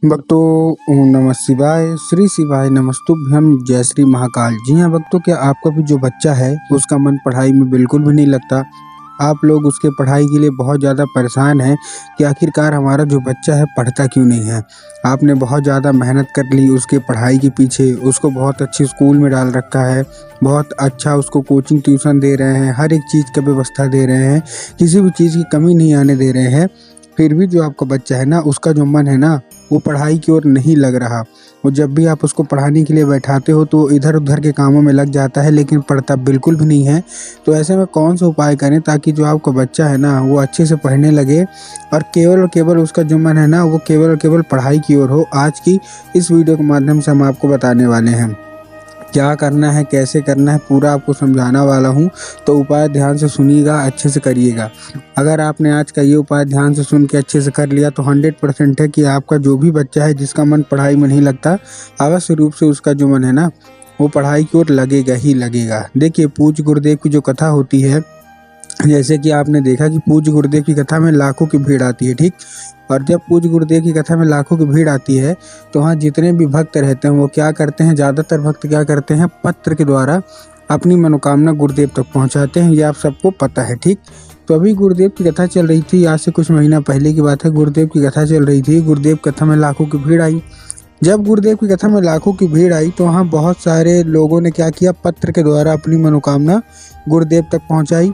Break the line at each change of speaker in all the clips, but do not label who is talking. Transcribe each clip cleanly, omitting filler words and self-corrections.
भक्तों, ओम नमः शिवाय। श्री शिवाय नमस्तुभ्यं। जय श्री महाकाल। जी हाँ भक्तों, क्या आपका भी जो बच्चा है उसका मन पढ़ाई में बिल्कुल भी नहीं लगता? आप लोग उसके पढ़ाई के लिए बहुत ज़्यादा परेशान हैं कि आखिरकार हमारा जो बच्चा है पढ़ता क्यों नहीं है। आपने बहुत ज़्यादा मेहनत कर ली उसके पढ़ाई के पीछे, उसको बहुत अच्छे स्कूल में डाल रखा है, बहुत अच्छा उसको कोचिंग ट्यूशन दे रहे हैं, हर एक चीज़ की व्यवस्था दे रहे हैं, किसी भी चीज़ की कमी नहीं आने दे रहे हैं। फिर भी जो आपका बच्चा है ना, उसका जो मन है ना वो पढ़ाई की ओर नहीं लग रहा। और जब भी आप उसको पढ़ाने के लिए बैठाते हो तो इधर उधर के कामों में लग जाता है, लेकिन पढ़ता बिल्कुल भी नहीं है। तो ऐसे में कौन सा उपाय करें ताकि जो आपका बच्चा है ना वो अच्छे से पढ़ने लगे और केवल उसका जो मन है ना वो केवल और केवल पढ़ाई की ओर हो। आज की इस वीडियो के माध्यम से हम आपको बताने वाले हैं क्या करना है, कैसे करना है, पूरा आपको समझाना वाला हूँ। तो उपाय ध्यान से सुनिएगा, अच्छे से करिएगा। अगर आपने आज का ये उपाय ध्यान से सुन के अच्छे से कर लिया तो 100% है कि आपका जो भी बच्चा है जिसका मन पढ़ाई में नहीं लगता, अवश्य रूप से उसका जो मन है ना वो पढ़ाई की ओर लगेगा ही लगेगा। देखिए, पूज्य गुरुदेव की जो कथा होती है, जैसे कि आपने देखा कि पूज्य गुरुदेव की कथा में लाखों की भीड़ आती है, ठीक। और जब पूज्य गुरुदेव की कथा में लाखों की भीड़ आती है तो वहाँ जितने भी भक्त रहते हैं वो क्या करते हैं, ज़्यादातर भक्त क्या करते हैं, पत्र के द्वारा अपनी मनोकामना गुरुदेव तक पहुँचाते हैं। ये आप सबको पता है, ठीक। तो अभी गुरुदेव की कथा चल रही थी, आज से कुछ महीना पहले की बात है। गुरुदेव की कथा चल रही थी, गुरुदेव कथा में लाखों की भीड़ आई। जब गुरुदेव की कथा में लाखों की भीड़ आई तो वहाँ बहुत सारे लोगों ने क्या किया, पत्र के द्वारा अपनी मनोकामना गुरुदेव तक पहुँचाई।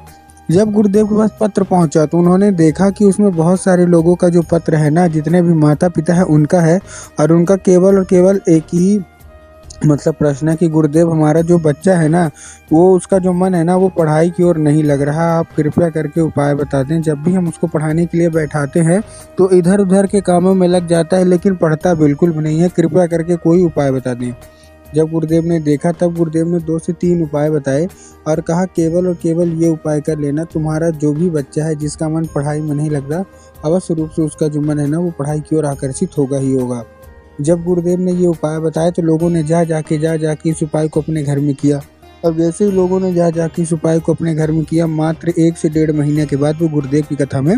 जब गुरुदेव के पास पत्र पहुंचा तो उन्होंने देखा कि उसमें बहुत सारे लोगों का जो पत्र है ना, जितने भी माता पिता है उनका है, और उनका केवल और केवल एक ही मतलब प्रश्न है कि गुरुदेव, हमारा जो बच्चा है ना वो उसका जो मन है ना वो पढ़ाई की ओर नहीं लग रहा, आप कृपया करके उपाय बता दें। जब भी हम उसको पढ़ाने के लिए बैठाते हैं तो इधर उधर के कामों में लग जाता है, लेकिन पढ़ता बिल्कुल भी नहीं है, कृपया करके कोई उपाय बता दें। जब गुरुदेव ने देखा तब गुरुदेव ने 2 से 3 उपाय बताए और कहा, केवल और केवल ये उपाय कर लेना, तुम्हारा जो भी बच्चा है जिसका मन पढ़ाई में नहीं लगता, अवश्य रूप से उसका जो मन है ना वो पढ़ाई की ओर आकर्षित होगा ही होगा। जब गुरुदेव ने ये उपाय बताए तो लोगों ने जा जाके इस उपाय को अपने घर में किया। और जैसे ही लोगों ने जा जाके इस उपाय को अपने घर में किया, मात्र 1 से 1.5 महीने के बाद वो गुरुदेव की कथा में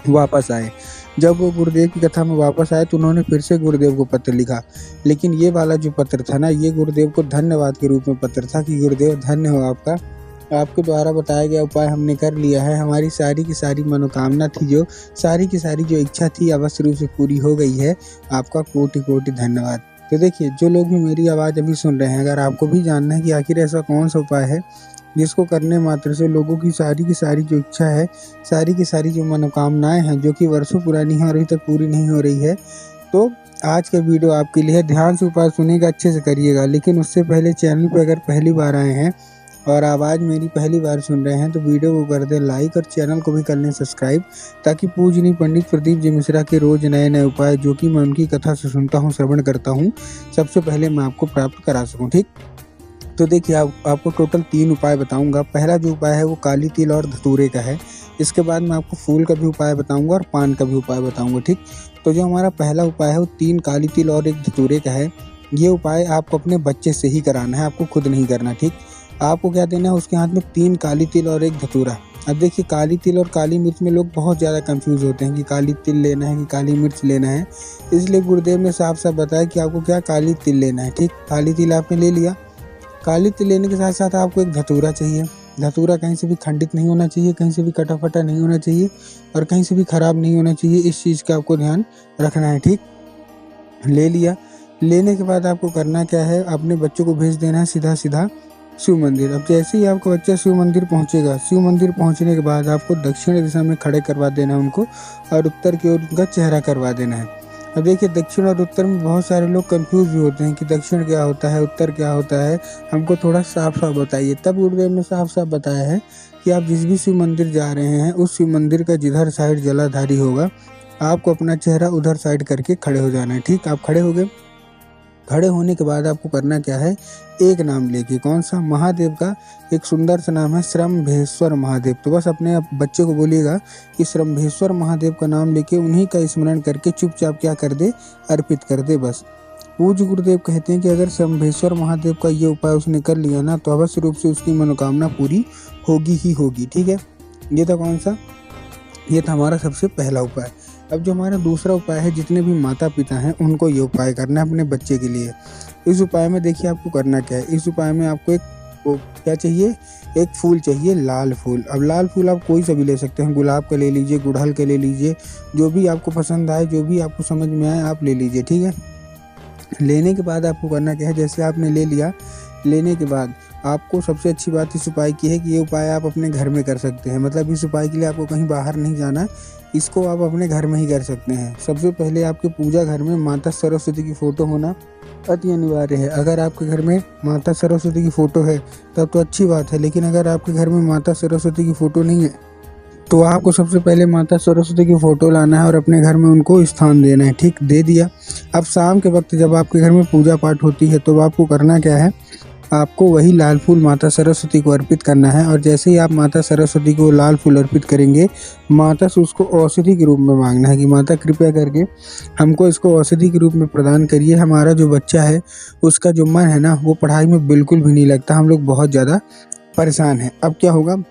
वापस आए। जब वो गुरुदेव की कथा में वापस आए तो उन्होंने फिर से गुरुदेव को पत्र लिखा, लेकिन ये वाला जो पत्र था ना, ये गुरुदेव को धन्यवाद के रूप में पत्र था कि गुरुदेव धन्य हो आपका, आपके द्वारा बताया गया उपाय हमने कर लिया है, हमारी सारी की सारी मनोकामना थी, जो सारी की सारी जो इच्छा थी अवश्य रूप से पूरी हो गई है, आपका कोटि कोटि धन्यवाद। तो देखिए, जो लोग भी मेरी आवाज़ अभी सुन रहे हैं, अगर आपको भी जानना है कि आखिर ऐसा कौन सा उपाय है जिसको करने मात्र से लोगों की सारी जो इच्छा है, सारी की सारी जो मनोकामनाएं हैं जो कि वर्षों पुरानी हैं और अभी तक पूरी नहीं हो रही है, तो आज का वीडियो आपके लिए है। ध्यान से उपाय सुनिएगा, अच्छे से करिएगा। लेकिन उससे पहले चैनल पर अगर पहली बार आए हैं और आवाज़ मेरी पहली बार सुन रहे हैं तो वीडियो को कर दें लाइक और चैनल को भी कर लें सब्सक्राइब, ताकि पूजनीय पंडित प्रदीप जी मिश्रा के रोज़ नए नए उपाय जो कि मैं उनकी कथा से सुनता हूँ, श्रवण करता हूँ, सबसे पहले मैं आपको प्राप्त करा सकूँ, ठीक। तो देखिए, आपको टोटल 3 उपाय बताऊंगा। पहला जो उपाय है वो काली तिल और धतूरे का है। इसके बाद मैं आपको फूल का भी उपाय बताऊंगा और पान का भी उपाय बताऊंगा, ठीक। तो जो हमारा पहला उपाय है वो 3 काली तिल और 1 धतूरे का है। ये उपाय आपको अपने बच्चे से ही कराना है, आपको खुद नहीं करना, ठीक। आपको क्या देना है, उसके हाथ में 3 काली तिल और 1 धतूरा। अब देखिए, काली तिल और काली मिर्च में लोग बहुत ज़्यादा कंफ्यूज होते हैं कि काली तिल लेना है कि काली मिर्च लेना है, इसलिए गुरुदेव ने साफ साफ बताया कि आपको क्या काली तिल लेना है, ठीक। काली तिल आपने ले लिया। काली तिल लेने के साथ साथ आपको एक धतूरा चाहिए। धतूरा कहीं से भी खंडित नहीं होना चाहिए, कहीं से भी कटा फटा नहीं होना चाहिए और कहीं से भी खराब नहीं होना चाहिए, इस चीज़ का आपको ध्यान रखना है, ठीक। ले लिया। लेने के बाद आपको करना क्या है, अपने बच्चों को भेज देना है सीधा सीधा शिव मंदिर। अब जैसे ही आपका बच्चा शिव मंदिर पहुंचेगा, शिव मंदिर पहुंचने के बाद आपको दक्षिण दिशा में खड़े करवा देना है उनको, और उत्तर की ओर उनका चेहरा करवा देना है। अब देखिए, दक्षिण और उत्तर में बहुत सारे लोग कंफ्यूज भी होते हैं कि दक्षिण क्या होता है, उत्तर क्या होता है, हमको थोड़ा साफ साफ बताइए। तब गुरुदेव ने साफ साफ बताया है कि आप जिस भी शिव मंदिर जा रहे हैं उस शिव मंदिर का जिधर साइड जलाधारी होगा, आपको अपना चेहरा उधर साइड करके खड़े हो जाना है, ठीक। आप खड़े हो गए। खड़े होने के बाद आपको करना क्या है, एक नाम लेके, कौन सा, महादेव का एक सुंदर सा नाम है श्रम्भेश्वर महादेव। तो बस अपने बच्चे को बोलिएगा कि श्रम्भेश्वर महादेव का नाम लेके उन्हीं का स्मरण करके चुपचाप क्या कर दे, अर्पित कर दे बस। पूज्य गुरुदेव कहते हैं कि अगर श्रम्भेश्वर महादेव का ये उपाय उसने कर लिया ना तो अवश्य रूप से उसकी मनोकामना पूरी होगी ही होगी, ठीक है। ये था कौन सा, ये था हमारा सबसे पहला उपाय। अब जो हमारा दूसरा उपाय है, जितने भी माता पिता हैं उनको ये उपाय करना है अपने बच्चे के लिए। इस उपाय में देखिए आपको करना क्या है, इस उपाय में आपको क्या चाहिए, एक फूल चाहिए, लाल फूल। अब लाल फूल आप कोई सा भी ले सकते हैं, गुलाब का ले लीजिए, गुड़हल का ले लीजिए, जो भी आपको पसंद आए, जो भी आपको समझ में आए आप ले लीजिए, ठीक है। लेने के बाद आपको करना क्या है, जैसे आपने ले लिया, लेने के बाद आपको सबसे अच्छी बात इस उपाय की है कि ये उपाय आप अपने घर में कर सकते हैं। मतलब इस उपाय के लिए आपको कहीं बाहर नहीं जाना, इसको आप अपने घर में ही कर सकते हैं। सबसे पहले आपके पूजा घर में माता सरस्वती की फ़ोटो होना अति अनिवार्य है। अगर आपके घर में माता सरस्वती की फ़ोटो है तब तो अच्छी बात है, लेकिन अगर आपके घर में माता सरस्वती की फ़ोटो नहीं है तो आपको सबसे पहले माता सरस्वती की फ़ोटो लाना है और अपने घर में उनको स्थान देना है, ठीक। दे दिया। अब शाम के वक्त जब आपके घर में पूजा पाठ होती है तो आपको करना क्या है, आपको वही लाल फूल माता सरस्वती को अर्पित करना है। और जैसे ही आप माता सरस्वती को लाल फूल अर्पित करेंगे, माता से उसको औषधि के रूप में मांगना है कि माता कृपया करके हमको इसको औषधि के रूप में प्रदान करिए। हमारा जो बच्चा है उसका जो मन है ना, वो पढ़ाई में बिल्कुल भी नहीं लगता, हम लोग बहुत ज़्यादा परेशान हैं। अब क्या होगा,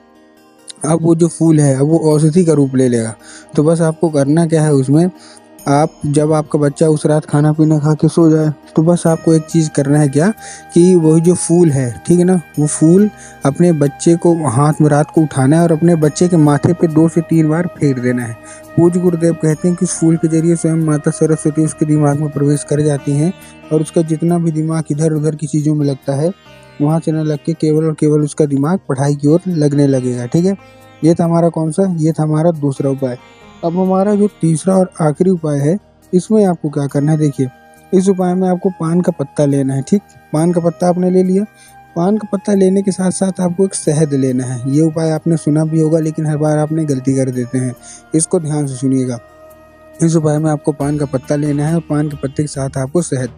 अब वो जो फूल है अब वो औषधि का रूप ले लेगा। तो बस आपको करना क्या है, उसमें आप जब आपका बच्चा उस रात खाना पीना खा के सो जाए तो बस आपको एक चीज़ करना है, क्या कि वही जो फूल है, ठीक है ना, वो फूल अपने बच्चे को हाथ में रात को उठाना है और अपने बच्चे के माथे पे 2 से 3 बार फेर देना है। पूज्य गुरुदेव कहते हैं कि उस फूल के जरिए स्वयं माता सरस्वती उसके दिमाग में प्रवेश कर जाती हैं और उसका जितना भी दिमाग इधर उधर की चीज़ों में लगता है वहाँ से न लग के केवल और केवल उसका दिमाग पढ़ाई की ओर लगने लगेगा, ठीक है। ये था हमारा कौन सा, ये था हमारा दूसरा उपाय। अब हमारा जो तीसरा और आखिरी उपाय है, इसमें आपको क्या करना है, देखिए इस उपाय में आपको पान का पत्ता लेना है, ठीक। पान का पत्ता आपने ले लिया। पान का पत्ता लेने के साथ साथ आपको एक शहद लेना है। ये उपाय आपने सुना भी होगा लेकिन हर बार आपने गलती कर देते हैं, इसको ध्यान से सुनिएगा। इस उपाय में आपको पान का पत्ता लेना है और पान के पत्ते के साथ आपको शहद।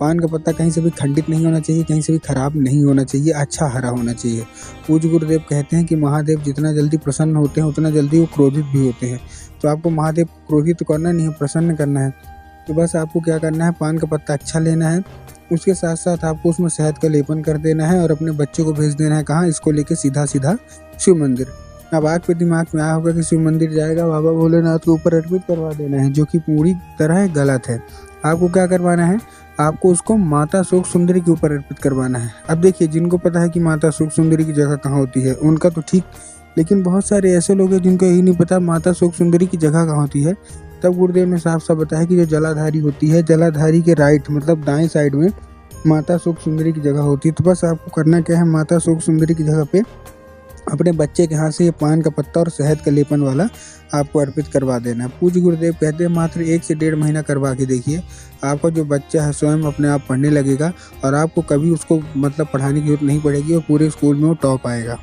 पान का पत्ता कहीं से भी खंडित नहीं होना चाहिए, कहीं से भी खराब नहीं होना चाहिए, अच्छा हरा होना चाहिए। पूज्य गुरुदेव कहते हैं कि महादेव जितना जल्दी प्रसन्न होते हैं उतना जल्दी वो क्रोधित भी होते हैं। तो आपको महादेव को क्रोधित करना नहीं है, प्रसन्न करना है। तो बस आपको क्या करना है, पान का पत्ता अच्छा लेना है, उसके साथ साथ आपको उसमें शहद का लेपन कर देना है और अपने बच्चे को भेज देना है कहाँ, इसको लेके सीधा सीधा शिव मंदिर। अब आपके दिमाग में आया होगा कि शिव मंदिर जाएगा बाबा भोलेनाथ के ऊपर अर्पित करवा देना है, जो कि पूरी तरह गलत है। आपको क्या करवाना है, आपको उसको माता शोक सुंदरी के ऊपर अर्पित करवाना है। अब देखिए, जिनको पता है कि माता शोक सुंदरी की जगह कहाँ होती है उनका तो ठीक, लेकिन बहुत सारे ऐसे लोग हैं जिनको यही नहीं पता माता शोक सुंदरी की जगह कहाँ होती है। तब गुरुदेव ने साफ साफ बताया कि जो जलाधारी होती है, जलाधारी के राइट मतलब दाएं साइड में माता शोक सुंदरी की जगह होती है। तो बस आपको करना क्या है, माता शोक सुंदरी की जगह पे अपने बच्चे के हाथ से ये पान का पत्ता और शहद का लेपन वाला आपको अर्पित करवा देना है। पूज्य गुरुदेव कहते हैं मात्र 1 से 1.5 महीना करवा के देखिए, आपका जो बच्चा है स्वयं अपने आप पढ़ने लगेगा और आपको कभी उसको मतलब पढ़ाने की जरूरत नहीं पड़ेगी और पूरे स्कूल में वो टॉप आएगा।